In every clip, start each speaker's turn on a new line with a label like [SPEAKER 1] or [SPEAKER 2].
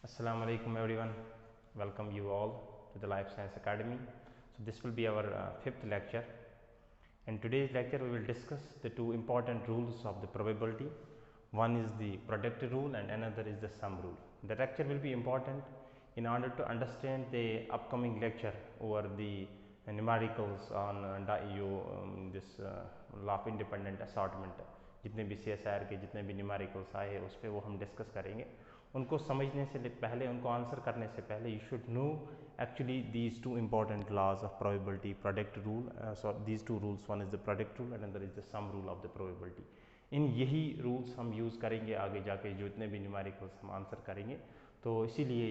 [SPEAKER 1] Assalamu alaikum everyone. Welcome you all to the Life Science Academy. So this will be our fifth lecture. In today's lecture we will discuss the two important rules of the probability. One is the product rule and another is the sum rule. The lecture will be important in order to understand the upcoming lecture over the numericals on this law of independent assortment. जितने भी CSIR के जितने भी numericals आए उस पर वो हम डिस्कस करेंगे. उनको समझने से पहले, उनको आंसर करने से पहले you should know actually these two important laws of probability, product rule. So these two rules, one is the product rule and other is the sum rule of the probability. इन यही rules हम use करेंगे आगे जाके जितने भी numericals हम answer करेंगे. तो इसीलिए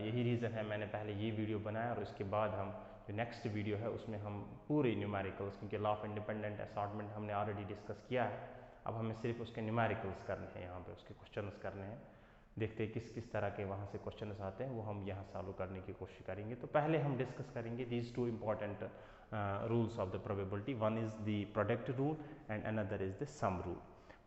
[SPEAKER 1] यही रीज़न है मैंने पहले ये वीडियो बनाया और उसके बाद हम जो नेक्स्ट वीडियो है उसमें हम पूरे न्यूमेरिकल्स, क्योंकि लॉ ऑफ इंडिपेंडेंट असॉर्टमेंट हमने ऑलरेडी डिस्कस किया है, अब हमें सिर्फ उसके न्यूमेरिकल्स करने हैं, यहाँ पे उसके क्वेश्चंस करने हैं. देखते हैं किस किस तरह के वहाँ से क्वेश्चंस आते हैं, वो हम यहाँ सॉल्व करने की कोशिश करेंगे. तो पहले हम डिस्कस करेंगे these two important rules of the probability. One is the product rule and another is the sum rule.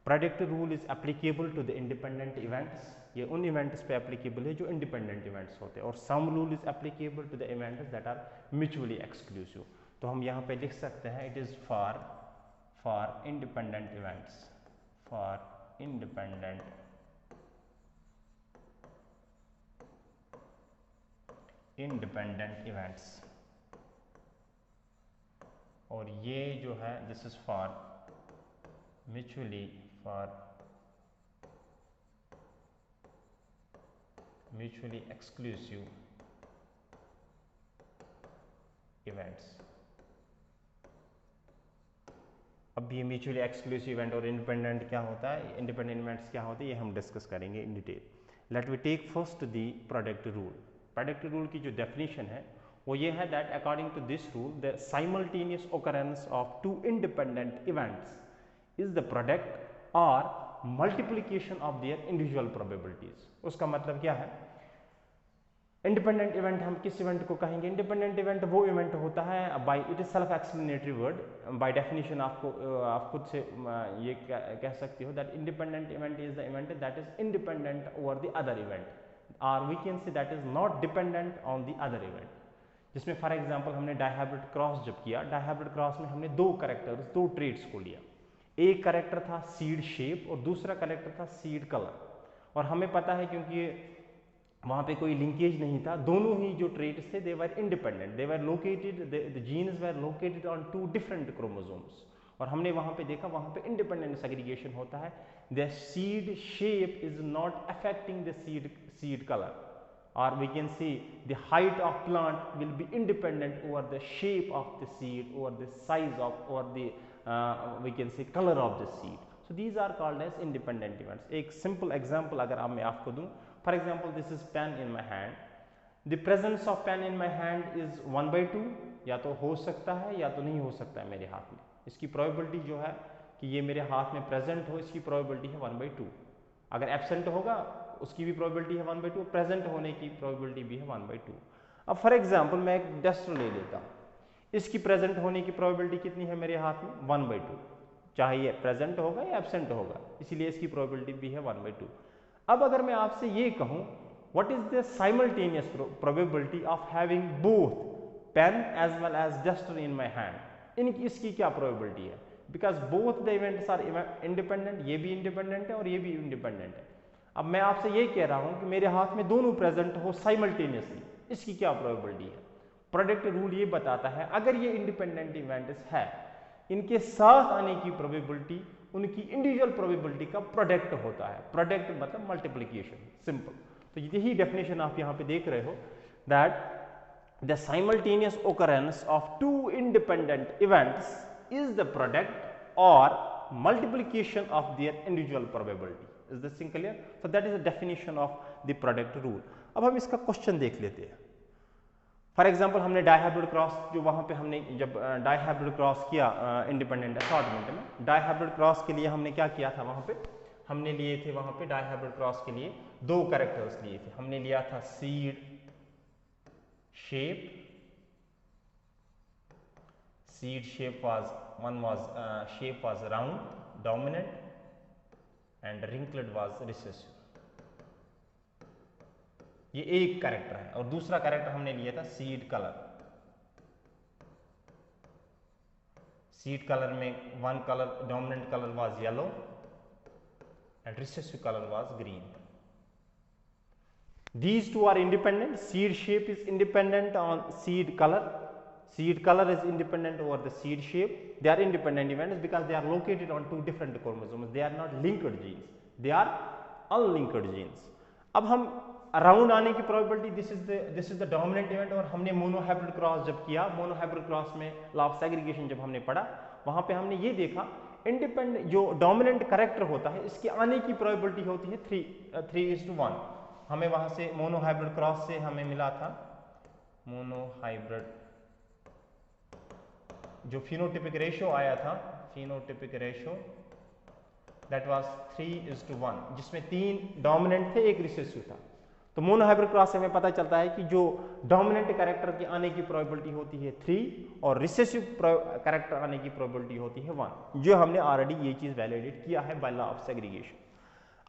[SPEAKER 1] Product rule is applicable to the independent events. ये उन इवेंट्स पे एप्लीकेबल है जो इंडिपेंडेंट इवेंट्स होते हैं. और sum rule is applicable to the events that are mutually exclusive. तो हम यहाँ पे लिख सकते हैं it is for independent events, for independent events. और ये जो है this is for mutually exclusive events. अब ये म्यूचुअली एक्सक्लूसिव इवेंट और इंडिपेंडेंट क्या होता है, इंडिपेंडेंट इवेंट्स क्या होते हैं, ये हम डिस्कस करेंगे in detail. Let we take first the product rule. Product rule की जो डेफिनेशन है वो ये है that according to this rule the simultaneous occurrence of two independent events is the product और multiplication of their individual probabilities. उसका मतलब क्या है, इंडिपेंडेंट इवेंट हम किस इवेंट को कहेंगे, इंडिपेंडेंट इवेंट वो इवेंट होता है by, it is self explanatory word, by definition आपको आप खुद से ये कह सकते हो that independent event is the event that is independent over the other event, और we can say that is not dependent on the other event. जिसमें फॉर एग्जांपल हमने डायहाइब्रिड क्रॉस जब किया, डायहाइब्रिड क्रॉस में हमने दो कैरेक्टर्स, दो trades को लिया. एक कैरेक्टर था सीड शेप और दूसरा कैरेक्टर था सीड कलर. और हमें पता है क्योंकि वहाँ पे कोई लिंकेज नहीं था, दोनों ही जो ट्रेड्स थे they were independent, they were located, the genes were located on two different chromosomes. और हमने वहाँ पे देखा वहाँ पे इंडिपेंडेंट सेग्रीगेशन होता है. The seed shape is not affecting the seed colour, or we can see the height of plant will be independent over the shape of the seed, or the size of, or the we can say color of the seed. So these are called as independent events. एक simple example अगर मैं आपको दूं, for example this is pen in my hand. The presence of pen in my hand is 1/2. या तो हो सकता है या तो नहीं हो सकता है मेरे हाथ में. इसकी प्रोबेबिलिटी जो है कि ये मेरे हाथ में प्रेजेंट हो, इसकी प्रोबेबिलिटी है 1/2. अगर एब्सेंट होगा उसकी भी प्रोबेबिलिटी है 1/2, प्रेजेंट होने की प्रोबेबिलिटी भी है 1/2. अब फॉर एग्जांपल मैं एक डस्टर ले लेता हूँ, इसकी प्रेजेंट होने की प्रोबेबिलिटी कितनी है मेरे हाथ में, 1/2. चाहे ये प्रेजेंट होगा या एब्सेंट होगा, इसीलिए इसकी प्रोबेबिलिटी भी है 1/2. अब अगर मैं आपसे ये कहूँ what is the simultaneous probability of having both pen as well as duster in my hand, इसकी क्या प्रोबेबिलिटी है, because both the events are independent, ये भी इंडिपेंडेंट है और ये भी इंडिपेंडेंट है. अब मैं आपसे ये कह रहा हूं कि मेरे हाथ में दोनों प्रेजेंट हो साइमल्टेनियसली, इसकी क्या प्रोबेबिलिटी है. प्रोडक्ट रूल ये बताता है अगर ये इंडिपेंडेंट इवेंट्स है, इनके साथ आने की प्रोबेबिलिटी उनकी इंडिविजुअल प्रोबेबिलिटी का प्रोडक्ट होता है. प्रोडक्ट मतलब मल्टीप्लिकेशन, सिंपल. तो यही डेफिनेशन आप यहाँ पे देख रहे हो that the simultaneous occurrence of two independent events is the product और multiplication of their individual probability. Is this thing clear? So that is the definition of the product rule. अब हम इसका क्वेश्चन देख लेते हैं. फॉर एग्जाम्पल हमने dihybrid cross, जो वहाँ पे हमने जब डायहाइब्रिड क्रॉस किया इंडिपेंडेंट असॉर्टमेंट में, डायहाइब्रिड क्रॉस के लिए हमने क्या किया था, वहाँ पे हमने लिए थे, वहाँ पे डायहाइब्रिड क्रॉस के लिए दो कैरेक्टर्स लिए थे. हमने लिया था seed shape, seed shape was shape was round dominant and wrinkled was recessive. ये एक कैरेक्टर है, और दूसरा कैरेक्टर हमने लिया था सीड कलर। सीड कलर में one colour, dominant colour was yellow and recessive color was green. These two are independent. Seed shape is independent on seed color. Seed color is independent over the seed shape. They are independent events because they are located on two different chromosomes. They are not linked genes. They are unlinked genes. अब हम around आने की probability, this is the dominant event, और हमने monohybrid cross जब किया, monohybrid cross में law of segregation जब हमने पढ़ा, वहां पे हमने ये देखा इंडिपेंडेंट जो डोमिनेंट कैरेक्टर होता है इसके आने की प्रोबेबिलिटी होती है 3:1। हमें वहां से मोनोहाइब्रिड क्रॉस से हमें मिला था मोनोहाइब्रिड जो फिनोटिपिक रेशियो आया था, फिनोटिपिक रेशियो दैट वाज 3:1, जिसमें 3 डोमिनेंट थे, 1 रिसेसिव था। तो मोनोहाइब्रिड क्रॉस से हमें पता चलता है कि जो डोमिनेंट कैरेक्टर के आने की प्रोबेबिलिटी होती है 3 और रिसेसिव कैरेक्टर आने की प्रोबेबिलिटी होती है 1, जो हमने ऑलरेडी ये चीज वैलिडेट किया है बाय लॉ ऑफ सेग्रीगेशन।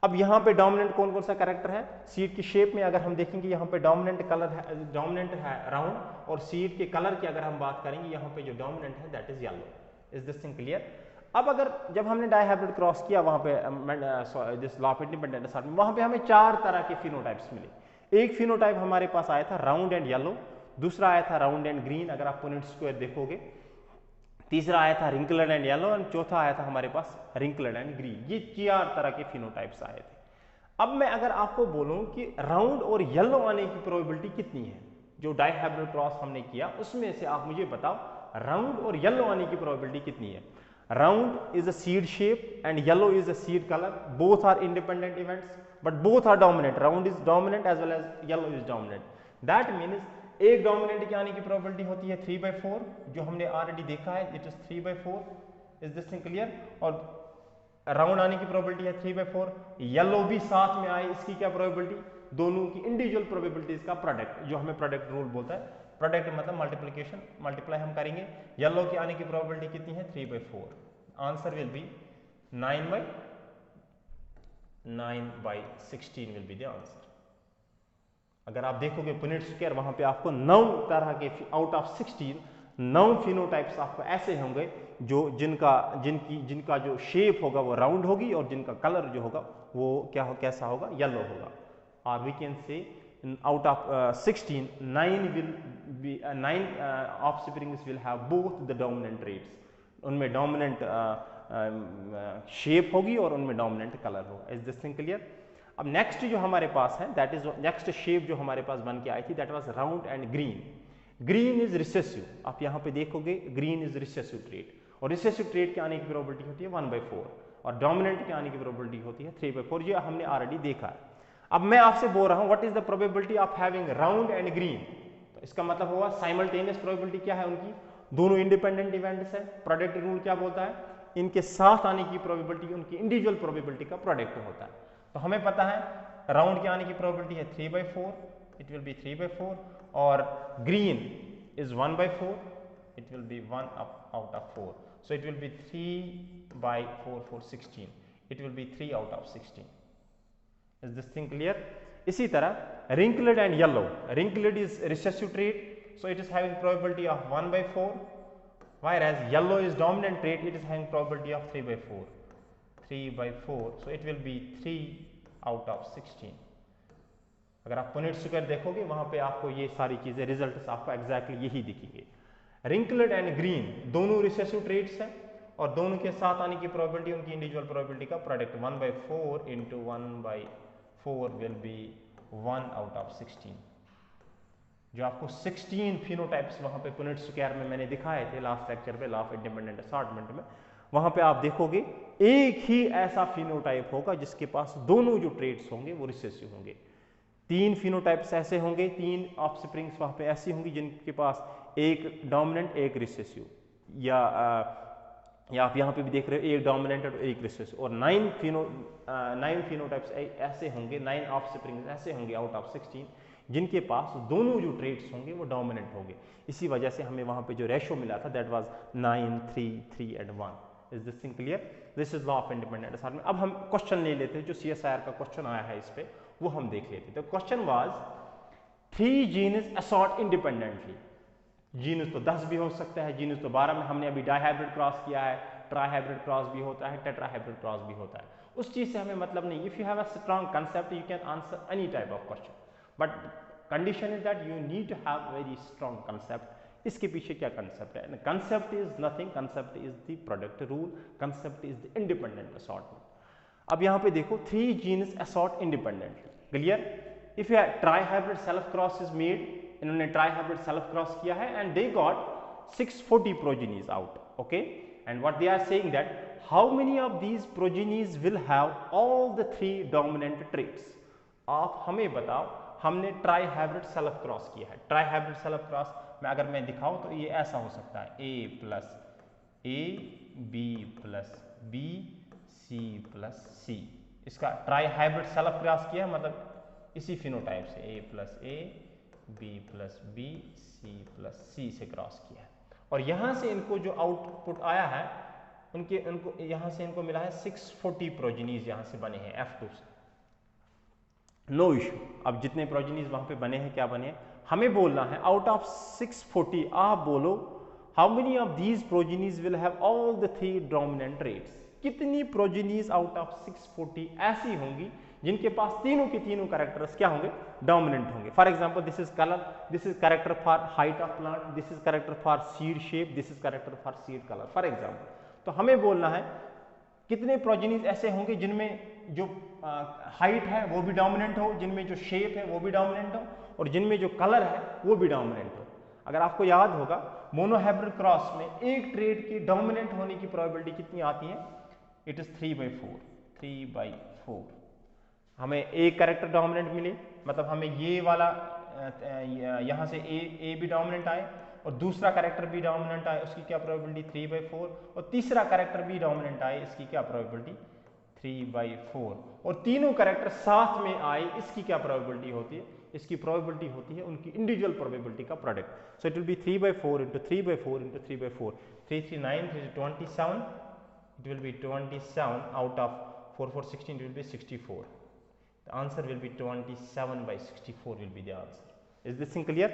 [SPEAKER 1] अब यहाँ पे डोमिनेंट कौन कौन सा कैरेक्टर है? सीड की शेप में अगर हम देखेंगे यहाँ पे डोमिनेंट कलर है, डोमिनेंट है राउंड, और सीड के कलर की अगर हम बात करेंगे यहाँ पे जो डोमिनेंट है that is yellow. Is this thing clear? अब अगर जब हमने डाइहाइब्रिड क्रॉस किया वहां पे this law of independent assortment, वहां पे हमें 4 तरह के फिनोटाइप्स मिले। एक फिनोटाइप हमारे पास आया था राउंड एंड येलो, दूसरा आया था राउंड एंड ग्रीन अगर आप पुनेट स्क्वायर देखोगे, तीसरा आया था रिंकलड एंड येलो, और चौथा आया था हमारे पास रिंकलड एंड ग्रीन। ये 4 तरह के फिनोटाइप्स आए थे। अब मैं अगर आपको बोलूं कि राउंड और येलो आने की प्रोबेबिलिटी कितनी है, जो डाइहाइब्रिड क्रॉस हमने किया उसमें से आप मुझे बताओ राउंड और येलो आने की प्रोबेबिलिटी कितनी है? Round is a seed shape and yellow is a seed color. Both are independent events, but both are dominant. Round is dominant as well as yellow is dominant. That means एक dominant की आने की probability होती है 3/4, जो हमने already देखा है, it is 3/4। Is this thing clear? और राउंड आने की प्रोबेबिलिटी है 3/4। येलो भी साथ में आए, इसकी क्या प्रोबेबिलिटी? दोनों की इंडिविजुअल प्रोबेबिलिटीज का प्रोडक्ट, जो हमें प्रोडक्ट रूल बोलता है। प्रोडक्ट मतलब मल्टीप्लिकेशन, मल्टीप्लाई हम करेंगे। येलो की आने की प्रोबेबिलिटी कितनी है? 3/4। Answer will B 9/16 will be the answer. अगर आप देखोगे पुनेट स्क्वायर, वहां पे आपको 9 तरह के आउट ऑफ 16 9 फिनोटाइप्स आपको ऐसे होंगे जो जिनका जो शेप होगा वो राउंड होगी, और जिनका कलर जो होगा वो कैसा होगा? येलो होगा। और we can say out of 16, 9 offsprings will have both the dominant traits. उनमें डोमिनेंट शेप होगी और उनमें डोमिनेंट कलर होगा। Is this thing clear? अब नेक्स्ट जो हमारे पास है दैट इज नेक्स्ट शेप जो हमारे पास बन के आई थी that was round and green. Green is recessive, आप यहाँ पे देखोगे ग्रीन इज रिसेसिव ट्रेट, और रिसेसिव ट्रेट के आने की प्रोबेबिलिटी होती है 1/4, और डोमिनेंट के आने की प्रोबेबिलिटी होती है 3/4। ये हमने ऑलरेडी देखा है। अब मैं आपसे बोल रहा हूं what is the probability of having round and green, तो इसका मतलब हुआ साइमल्टेनियस प्रोबेबिलिटी क्या है उनकी? दोनों इंडिपेंडेंट इवेंट्स है। प्रोडक्ट रूल क्या बोलता है? इनके साथ आने की प्रोबेबिलिटी उनकी इंडिविजुअल प्रोबेबिलिटी का प्रोडक्ट होता है। तो हमें पता है राउंड के आने की प्रोबेबिलिटी है 3/4, इट विल बी 3/4, और green is 1/4, it will be 1 out of 4, so it will B 3/4 for 16, it will be 3 out of 16। Is this thing clear? इसी तरह wrinkled and yellow. Wrinkled is recessive trait, so it is having probability of 1/4, whereas yellow is dominant trait, it is having probability of 3/4. 3/4, so it will be 3 out of 16. अगर आप Punnett square देखोगे वहां पे आपको ये सारी चीजें result आपको एग्जैक्टली यही दिखेंगे। wrinkled and green दोनों रिसेसिव ट्रेट्स हैं, और दोनों के साथ आने की प्रोबेबिलिटी उनकी इंडिविजुअल प्रोबेबिलिटी का product 1/4 into 1/4 will be 1 out of 16। जो आपको 16 फिनोटाइप्स वहां पे पुनेट स्क्वायर में मैंने दिखाए थे लास्ट लेक्चर पे लॉ ऑफ इंडिपेंडेंट असॉर्टमेंट में, वहां पे आप देखोगे एक ही ऐसा फिनोटाइप होगा जिसके पास दोनों जो ट्रेट्स होंगे वो रिसेसिव होंगे। 3 फिनोटाइप्स ऐसे होंगे, 3 ऑफस्प्रिंग्स वहां पे ऐसी होंगी जिनके पास एक डोमिनेंट एक रिसेसिव, या आप यहाँ पे भी देख रहे हो एक डोमिनेंट और एक रिसेसिव, और 9 फिनोटाइप्स ऐसे होंगे, 9 ऑफस्प्रिंग्स ऐसे होंगे आउट ऑफ 16 जिनके पास दोनों जो ट्रेट्स होंगे वो डोमिनेंट होंगे। इसी वजह से हमें वहां पे जो रेशो मिला था that was 9, 3, 3 and 1। Is this thing clear? This is law of independent assortment. अब हम क्वेश्चन ले लेते हैं, जो CSIR का क्वेश्चन आया है इस पे वो हम देख लेते हैं। तो question was 3 genes assort independently. Genes तो 10 भी हो सकता है, जीन्स तो 12 में, हमने अभी डाईहाइब्रिड क्रॉस किया है, ट्राईहाइब्रिड क्रॉस भी होता है, टेट्राहाइब्रिड क्रॉस भी होता है, उस चीज़ से हमें मतलब नहीं। If you have a strong concept you can answer any type of question, but condition is that you need to have very strong concept. इसके पीछे क्या कंसेप्ट है? Concept is nothing, concept is the product rule, concept is the independent assortment. अब यहाँ पे देखो 3 genes assort independently, clear. If you trihybrid self cross is made, इन्होंने trihybrid self cross किया है and they got 640 progenies out, okay. And what they are saying that how many of these progenies will have all the 3 dominant traits. आप हमें बताओ, हमने trihybrid self cross किया है, trihybrid self cross में अगर मैं दिखाऊं तो ये ऐसा हो सकता है A plus A, B plus B, C plus C। इसका ट्राईहाइब्रिड सेल्फ क्रॉस किया मतलब इसी फिनोटाइप से A plus A, B plus B, C plus C से क्रॉस किया है। और यहाँ से इनको जो आउटपुट आया है उनको यहाँ से इनको मिला है 640 प्रोजेनीज यहाँ से बने हैं F2 से, नो इशू। अब जितने प्रोजेनीज वहाँ पे बने हैं, क्या बने हैं हमें बोलना है, आउट ऑफ 640 आप बोलो how many of these progenies will have all the 3 dominant traits. कितनी प्रोजेनीज आउट ऑफ 640 ऐसी होंगी जिनके पास तीनों के तीनों कैरेक्टर्स क्या होंगे, डोमिनेंट होंगे। For example this is colour, this is character for height of plant, this is character for seed shape, this is character for seed colour, for example. तो हमें बोलना है कितने प्रोजेनीज ऐसे होंगे जिनमें जो हाइट है वो भी डोमिनेंट हो, जिनमें जो शेप है वो भी डोमिनेंट हो, और जिनमें जो कलर है वो भी डोमिनेंट हो। अगर आपको याद होगा मोनोहाइब्रिड क्रॉस में एक ट्रेट के डोमिनेंट होने की प्रोबेबिलिटी कितनी आती है, इट इज 3/4, 3/4। हमें एक कैरेक्टर डोमिनेंट मिले, मतलब हमें ये वाला यहाँ से ए भी डोमिनेंट आए और दूसरा कैरेक्टर भी डोमिनेंट आए, उसकी क्या प्रोबेबिलिटी 3/4, और तीसरा कैरेक्टर भी डोमिनेंट आए, इसकी क्या प्रोबेबिलिटी 3/4, और तीनों कैरेक्टर साथ में आए, इसकी क्या प्रोबेबिलिटी होती है, इसकी प्रोबेबिलिटी होती है उनकी इंडिविजुअल प्रोबेबिलिटी का product. So it will B 3/4 into 3/4 into 3/4, 3 3 9, 3 27, it will be 27 out of 4 4 16, it will be 64. The answer will be 27/64 will be the answer. Is this thing clear?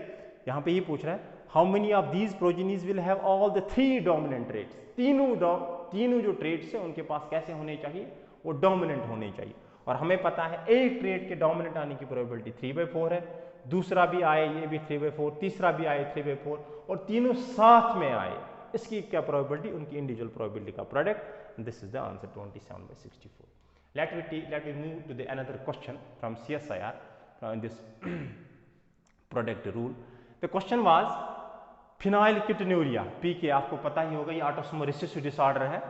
[SPEAKER 1] यहाँ पे ये पूछ रहा है how many of these progenies will have all the 3 dominant traits। तीनों जो traits है उनके पास कैसे होने चाहिए, वो डोमिनेंट होने चाहिए। और हमें पता है एक ट्रेट के डोमिनेंट आने की प्रोबेबिलिटी 3/4 है, दूसरा भी आए ये भी 3/4, तीसरा भी आए 3/4, और तीनों साथ में आए, इसकी क्या प्रोबेबिलिटी, उनकी इंडिविजुअल प्रोबेबिलिटी का product. This is the answer 27/64। Let me move to the another question from CSIR in this product rule. The question was phenylketonuria, PK आपको पता ही होगा, ये ऑटोसोमल रिसेसिव डिसऑर्डर है।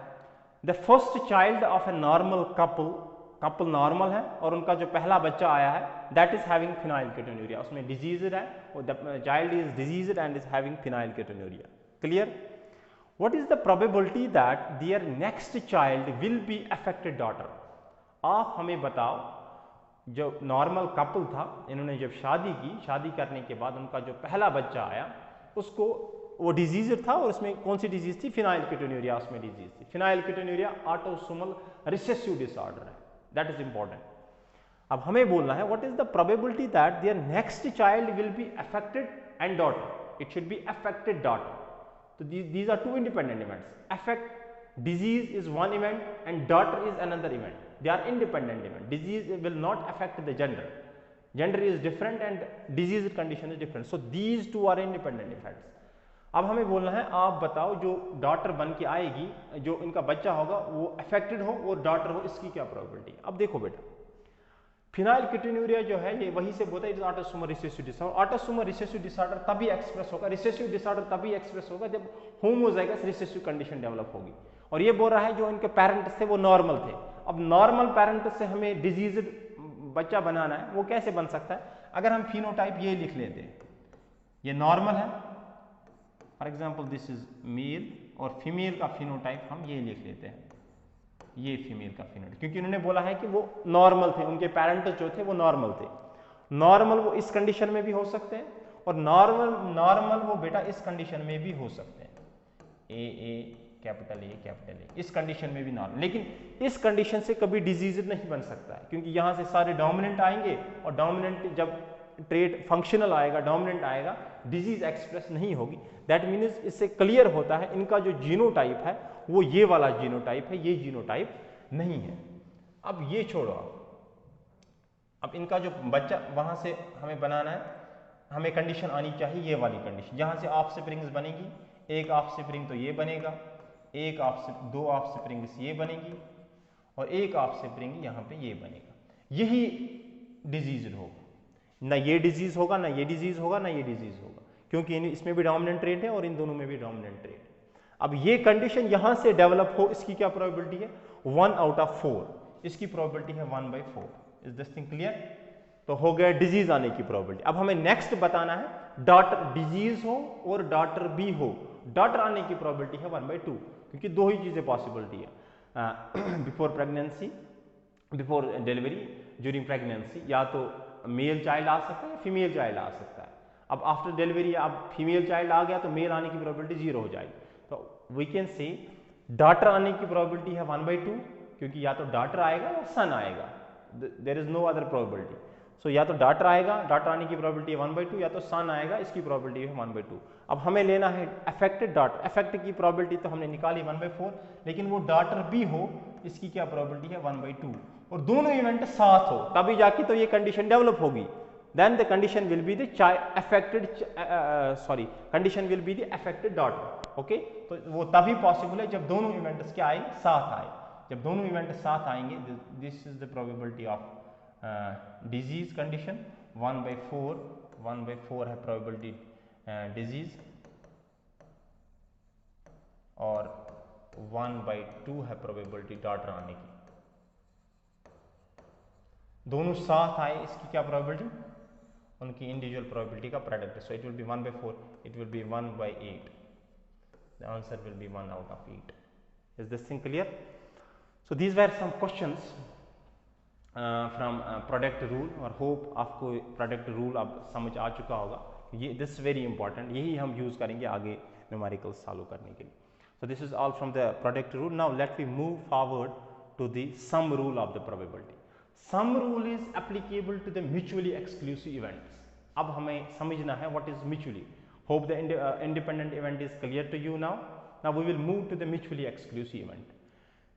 [SPEAKER 1] The first child of a normal couple normal है और उनका जो पहला बच्चा आया है that is having phenylketonuria, उसमें डिजीज है, the child is diseased and is having phenylketonuria. Clear? What is the probability that their next child will be affected daughter? आप हमें बताओ, जो नॉर्मल कपल था, इन्होंने जब शादी की, शादी करने के बाद उनका जो पहला बच्चा आया उसको वो डिजीज था, और उसमें कौन सी डिजीज थी, फिनाइलकेटोन्यूरिया उसमें डिजीज थी। फिनाइलकेटोन्यूरिया ऑटोसोमल रिसेसिव डिसऑर्डर है, दैट इज इंपॉर्टेंट। अब हमें बोलना है what is the probability that their next child will be affected and daughter, it should be affected daughter. तो these are two independent events, affect disease is one event and daughter is another event, they are independent event. Disease will not affect the gender, gender is different and disease condition is different, so these two are independent effects. अब हमें बोलना है आप बताओ जो daughter बन के आएगी, जो इनका बच्चा होगा वो अफेक्टेड हो और डॉटर हो, इसकी क्या प्रोबेबिलिटी। अब देखो बेटा, फिनाइलकेटोन्यूरिया जो है ये वही से बोलता है, it is autosomal recessive disorder. Autosomal recessive disorder तभी एक्सप्रेस होगा, रिसेसिव डिसऑर्डर तभी एक्सप्रेस होगा जब होमोजाइगस रिसेसिव कंडीशन डेवलप होगी। और ये बोल रहा है जो इनके पेरेंट्स थे वो नॉर्मल थे। अब नॉर्मल पेरेंट्स से हमें डिजीज बच्चा बनाना है, वो कैसे बन सकता है, अगर हम फिनोटाइप ये लिख लेते हैं, ये नॉर्मल है, for example this is male, और फीमेल का फिनोटाइप हम ये लिख लेते हैं, ये फीमेल का फिनोटाइप, क्योंकि उन्होंने बोला है कि वो नॉर्मल थे, उनके पेरेंट्स जो थे वो नॉर्मल थे। नॉर्मल वो इस कंडीशन में भी हो सकते हैं, और नॉर्मल वो बेटा इस कंडीशन में भी हो सकते हैं, ए कैपिटल ए, इस कंडीशन में भी नॉर्मल। लेकिन इस कंडीशन से कभी डिजीज नहीं बन सकता है, क्योंकि यहाँ से सारे डोमिनेंट आएंगे, और डोमिनेंट जब ट्रेट फंक्शनल आएगा, डोमिनेंट आएगा, डिजीज एक्सप्रेस नहीं होगी। दैट मीन्स इससे क्लियर होता है इनका जो जीनोटाइप है वो ये वाला जीनोटाइप है, ये जीनोटाइप नहीं है। अब ये छोड़ो, अब इनका जो बच्चा वहां से हमें बनाना है, हमें कंडीशन आनी चाहिए ये वाली कंडीशन, जहां से ऑफस्प्रिंग्स बनेगी, एक ऑफस्प्रिंग तो ये बनेगा, दो ऑफस्प्रिंग्स ये बनेगी और एक ऑफस्प्रिंग यहाँ पे ये बनेगा। यही डिजीज होगा, ना ये डिजीज होगा, ना ये डिजीज होगा, ना ये डिजीज होगा, क्योंकि इसमें भी डोमिनेंट ट्रेट है और इन दोनों में भी डोमिनेंट ट्रेट है। अब ये कंडीशन यहां से डेवलप हो, इसकी क्या प्रोबेबिलिटी है? 1 आउट ऑफ 4, इसकी प्रोबेबिलिटी है 1/4। Is this thing clear? तो हो गया डिजीज आने की प्रोबेबिलिटी। अब हमें नेक्स्ट बताना है डॉटर डिजीज हो और डॉटर बी हो, डॉटर आने की प्रोबेबिलिटी है 1/2, क्योंकि दो ही चीजें पॉसिबिलिटी है before pregnancy, before delivery, during pregnancy, या तो मेल चाइल्ड आ सकता है, फीमेल चाइल्ड आ सकता है। अब आफ्टर डिलीवरी अब फीमेल चाइल्ड आ गया तो मेल आने की प्रोबेबिलिटी 0 हो जाएगी। तो वी कैन से डॉटर आने की प्रोबेबिलिटी है 1/2, क्योंकि या तो डॉटर आएगा या सन आएगा, there is no other probability. So या तो डॉटर आएगा, डॉटर आने की प्रोबेबिलिटी है 1/2, या तो सन आएगा, इसकी प्रोबेबिलिटी है 1/2। अब हमें लेना है अफेक्टेड डॉटर, अफेक्ट की प्रोबेबिलिटी तो हमने निकाली 1/4, लेकिन वो डॉटर भी हो, इसकी क्या प्रोबेबिलिटी है 1/2, और दोनों इवेंट साथ हो, तभी जाके तो ये कंडीशन डेवलप होगी। then the condition will be the condition will be the affected daughter। Okay, तो वो तभी पॉसिबल है जब दोनों इवेंट्स क्या आए, साथ आए। जब दोनों इवेंट साथ आएंगे, this is the probability of disease condition. 1/4 है प्रोबेबिलिटी डिजीज और 1/2 है प्रोबेबिलिटी डॉटर आने की। दोनों साथ आए, इसकी क्या प्रोबेबिलिटी? उनकी इंडिविजुअल प्रोबेबिलिटी का प्रोडक्ट है। So it will be 1/4, it will be 1/8। The answer will be 1 out of 8। Is this thing clear? So these were some questions from product rule, और होप आपको प्रोडक्ट रूल अब समझ आ चुका होगा। ये this very important, यही हम use करेंगे आगे न्यूमेरिकल्स सॉल्व करने के लिए। So this is all from the product rule. Now let we move forward to the sum rule of the probability. Sum rule is applicable to the mutually exclusive events. अब हमें समझना है what is mutually. Hope the independent event is clear to you now. Now we will move to the mutually exclusive event.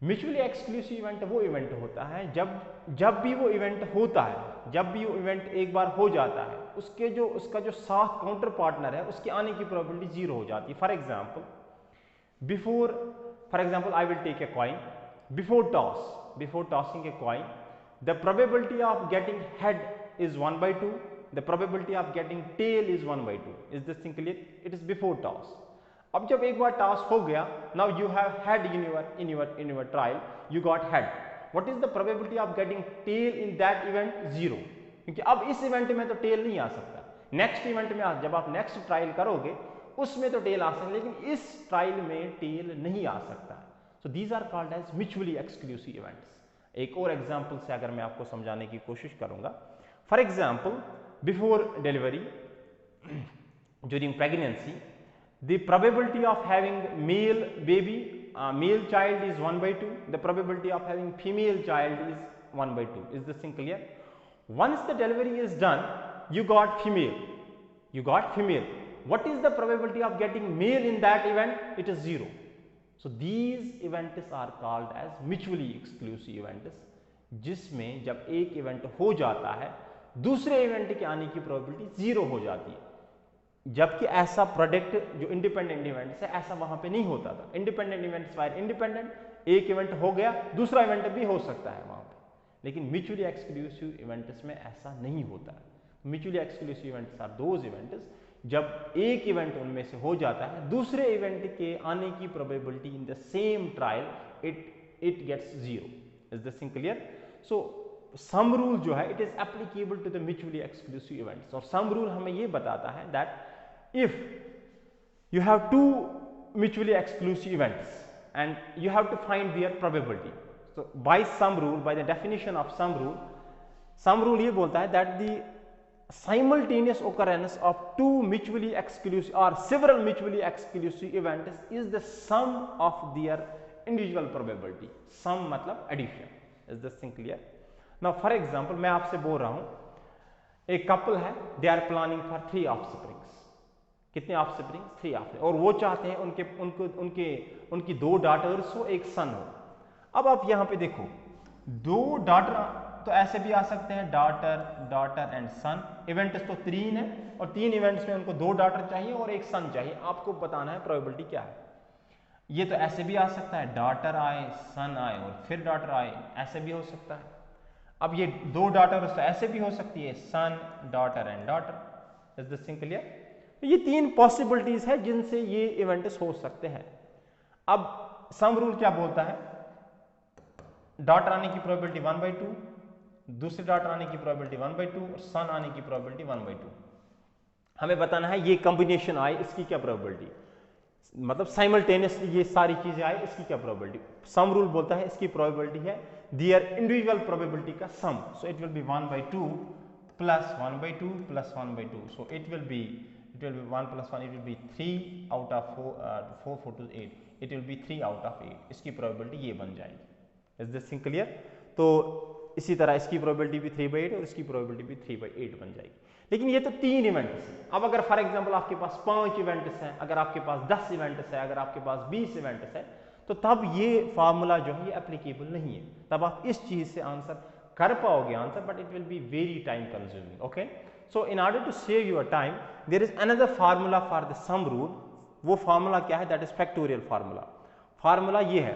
[SPEAKER 1] Mutually exclusive event वो event होता है जब भी वो इवेंट होता है, जब भी वो इवेंट एक बार हो जाता है, उसका जो साथ काउंटर पार्टनर है उसके आने की प्रोबेबिलिटी 0 हो जाती है। For example I will take a coin, before tossing a coin, the probability of getting head is 1/2, the probability of getting tail is 1/2. Is this thing clear? It is before toss. अब जब एक बार toss हो गया, now you have head in your trial, you got head. What is the probability of getting tail in that event? 0, क्योंकि अब इस event में तो टेल नहीं आ सकता। नेक्स्ट इवेंट में जब आप नेक्स्ट ट्रायल करोगे उसमें तो टेल आ सकता है, लेकिन इस ट्रायल में टेल नहीं आ सकता। So these are called as mutually exclusive events. एक और एग्जाम्पल से अगर मैं आपको समझाने की कोशिश करूंगा, for example before delivery, during pregnancy, the probability of having male baby, male child is 1/2, the probability of having female child is 1/2. Is this thing clear? Once the delivery is done, you got female. What is the probability of getting male in that event? It is 0. So these events are called as mutually exclusive events, जिसमें जब एक event हो जाता है दूसरे event के आने की प्रोबेबिलिटी 0 हो जाती है। जबकि ऐसा प्रोडक्ट जो इंडिपेंडेंट इवेंट्स है ऐसा वहां पे नहीं होता था। इंडिपेंडेंट इवेंट्स वायर इंडिपेंडेंट, एक इवेंट हो गया दूसरा इवेंट भी हो सकता है वहां पे, लेकिन म्यूचुअली एक्सक्लूसिव इवेंट्स में ऐसा नहीं होता है। Mutually exclusive events are those events जब एक इवेंट उनमें से हो जाता है दूसरे इवेंट के आने की probability in the same trial it gets 0. Is this thing clear? So sum rule जो है it is applicable to the mutually exclusive events, और सम रूल हमें ये बताता है that if you have two mutually exclusive events and you have to find their probability, so by sum rule, by the definition of sum rule ये बोलता है that the simultaneous occurrence of two mutually exclusive or several mutually exclusive events is the sum of their individual probability. Sum मतलब addition. Is this thing clear? Now for example मैं आपसे बोल रहा हूं एक कपल है, they are planning for 3 offsprings. कितने offsprings? 3 offspring, और वो चाहते हैं उनकी 2 डॉटर्स हो, एक सन हो। अब आप यहाँ पे देखो, 2 डॉटर तो ऐसे भी आ सकते हैं, डॉटर एंड सन। इवेंट्स तो 3 है और 3 इवेंट्स में उनको 2 डॉटर चाहिए और एक सन चाहिए। आपको बताना है प्रोबेबिलिटी क्या है। ये तो ऐसे भी आ सकता है, डॉटर आए, सन आए और फिर डॉटर आए, ऐसे भी हो सकता है। अब ये 2 डॉटर तो ऐसे भी हो सकती है, son, daughter and daughter. Is this thing clear? तो ये 3 पॉसिबिलिटीज है जिनसे ये इवेंट्स हो सकते हैं। अब सम रूल क्या बोलता है? डॉटर आने की प्रोबेबिलिटी 1/2, दूसरे डॉटर आने की प्रोबेबिलिटी 1/2 और सन आने की प्रोबेबिलिटी 1/2। हमें बताना है ये कॉम्बिनेशन आए, इसकी क्या प्रोबेबिलिटी, मतलब साइमल्टेनियसली ये सारी चीजें आए, इसकी क्या प्रोबेबिलिटी। सम रूल बोलता है इसकी प्रोबेबिलिटी है दियर इंडिविजुअल प्रोबेबिलिटी का sum. So it will be 1/2 plus 1/2 plus 1/2। So it will be 1 + 1, it will be 3 out of 4, 4 to 8, it will be 3 out of 8। इसकी प्रोबेबिलिटी ये बन जाएगी। Is this thing clear? तो इसी तरह इसकी प्रोबेबिलिटी भी 3/8 और इसकी प्रोबेबिलिटी भी 3/8 बन जाएगी। लेकिन ये तो 3 इवेंट्स हैं। अब अगर फॉर एग्जांपल आपके पास 5 इवेंट्स हैं, अगर आपके पास 10 इवेंट्स है, अगर आपके पास 20 इवेंट्स है, तो तब ये फार्मूला जो है ये एप्लीकेबल नहीं है। तब आप इस चीज से आंसर कर पाओगे answer, but it will be very time consuming. Okay, so in order to save your time there is another formula for the sum rule. वो फार्मूला क्या है? That is factorial formula. Formula ये है,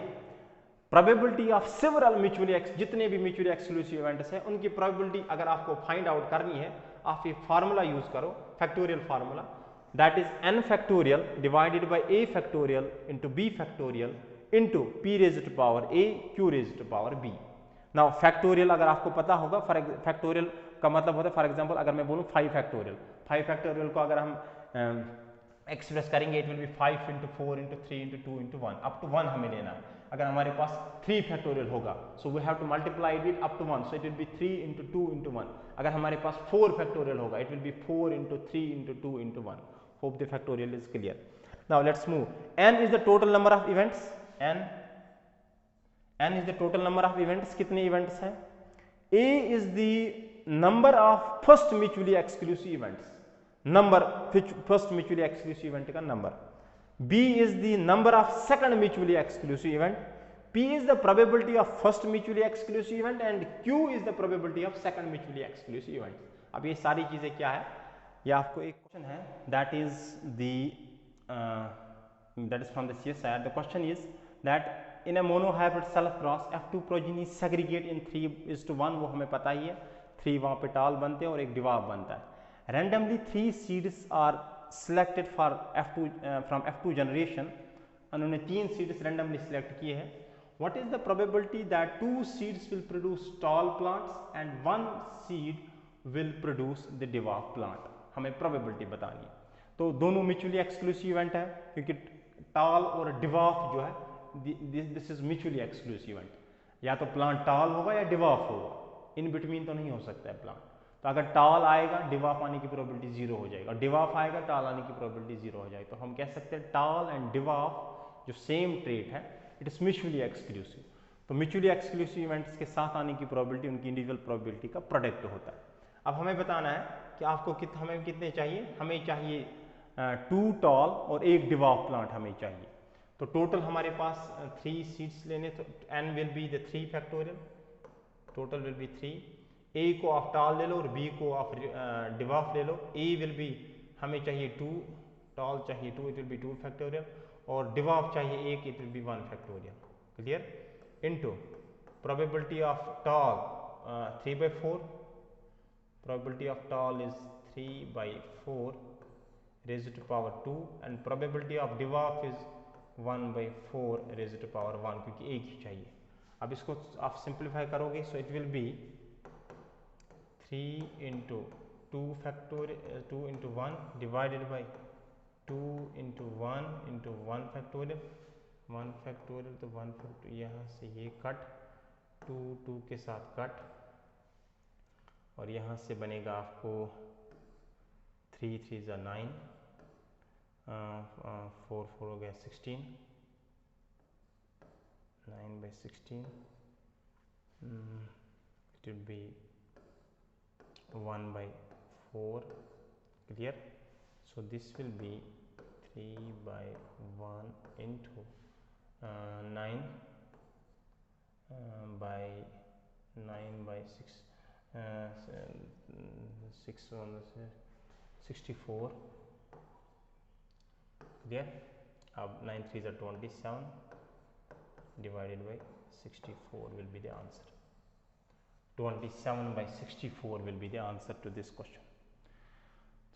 [SPEAKER 1] probability of several mutually, जितने भी mutually exclusive events हैं उनकी probability अगर आपको फाइंड आउट करनी है, आप ये फार्मूला यूज करो, factorial formula, that is n factorial divided by a factorial into b factorial into p raise to power a q raise to power b। Now factorial अगर आपको पता होगा, फैक्टोरियल का मतलब होता है, फॉर एग्जांपल अगर मैं बोलूँ 5 फैक्टोरियल, 5 फैक्टोरियल को अगर हम एक्सप्रेस करेंगे, it will be 5 × 4 × 3 × 2 × 1 up to 1 हमें लेना है। अगर हमारे पास 3 फैक्टोरियल होगा, so we have to multiply it up to 1, so it will be 3 × 2 × 1। अगर हमारे पास 4 फैक्टोरियल होगा, it will be 4 × 3 × 2 × 1। Hope the factorial is clear. Now let's move. n is the total number of events, n is the total number of events. कितने events हैं? a is the number of first mutually exclusive events, number first mutually exclusive event का number. b is the number of second mutually exclusive event, p is the probability of first mutually exclusive event and q is the probability of second mutually exclusive event। अब ये सारी चीजें क्या है, ये आपको एक क्वेश्चन है, that is from the CSIR। the question is that in a monohybrid self cross f2 progeny segregate in 3:1, वो हमें पता ही है, 3 वहां पे टाल बनते हैं और एक डिवाफ बनता है। randomly 3 seeds are selected for F2 from F2 generation। उन्होंने 3 सीड्स रैंडमली सिलेक्ट किए हैं। What is the probability that 2 seeds will produce tall plants and 1 seed will produce the डिवाफ plant. हमें प्रोबेबिलिटी बतानी है। तो दोनों म्यूचुअली एक्सक्लूसिव इवेंट है, क्योंकि टॉल और डिवाफ जो है this is mutually exclusive event. या तो प्लांट टॉल होगा या डिवाफ होगा, इन बिटवीन तो नहीं हो सकता है प्लांट। तो अगर टॉल आएगा, डिवाफ आने की प्रोबेबिलिटी 0 हो जाएगी, और डिवाफ आएगा, टॉल आने की प्रोबेबिलिटी 0 हो जाएगी। तो हम कह सकते हैं टॉल एंड डिवाफ जो सेम ट्रेट है, इट इज म्यूचुअली एक्सक्लूसिव। तो म्यूचुअली एक्सक्लूसिव इवेंट्स के साथ आने की प्रोबेबिलिटी उनकी इंडिविजुअल प्रोबेबिलिटी का प्रोडक्ट होता है। अब हमें बताना है कि आपको हमें कितने चाहिए। हमें चाहिए 2 टॉल और 1 डिवाफ प्लांट हमें चाहिए। तो टोटल हमारे पास 3 सीड्स लेने, तो n will be the 3 factorial, total will be 3। a को आप टॉल ले लो और b को आप डिवाफ ले लो। a विल बी, हमें चाहिए 2, टॉल चाहिए 2, इट विल बी 2 फैक्टोरियल, और डिवाफ चाहिए 1, it will be 1 factorial. Clear? Into probability of tall 3/4, probability of tall is 3/4 raised to power 2 and probability of dwarf is 1/4 raised to power 1, क्योंकि एक ही चाहिए। अब इसको आप सिंप्लीफाई करोगे, सो it will be 3 × 2 factorial 2 × 1 divided by 2 × 1 × 1 factorial, 1 factorial, तो 1 factorial, यहाँ से ये कट, 2 2 के साथ कट, और यहाँ से बनेगा आपको 3 3 = 9, 4 4 हो गया 16, 9/16, it will be 1/4 4, clear? So this will be 3 by 1 into 9 by 9 by 6, 6 1 64, clear? अब 9 3 are 27 divided by 64 will be the answer. 27 by 64 will be the answer to this question.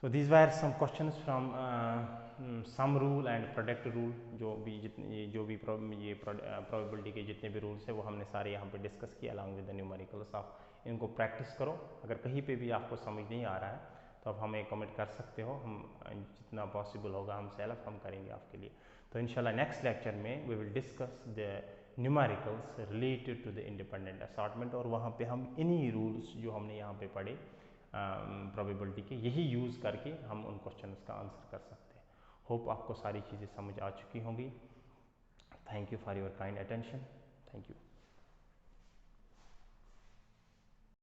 [SPEAKER 1] So these were some questions from sum rule and product rule. जो भी ये probability के जितने भी rules है वो हमने सारे यहाँ पे डिस्कस किया along with the numericals. आप इनको प्रैक्टिस करो. अगर कहीं पे भी आपको समझ नहीं आ रहा है तो आप हमें कमेंट कर सकते हो. हम जितना पॉसिबल होगा हम सेल्फ हम करेंगे आपके लिए. तो इंशाल्लाह नेक्स्ट लेक्चर में we will discuss the numericals related to the independent assortment, और वहाँ पे हम इन्हीं रूल्स जो हमने यहाँ पे पढ़े प्रोबेबिलिटी के, यही यूज़ करके हम उन क्वेश्चंस का आंसर कर सकते हैं. होप आपको सारी चीज़ें समझ आ चुकी होंगी. Thank you for your kind attention. Thank you.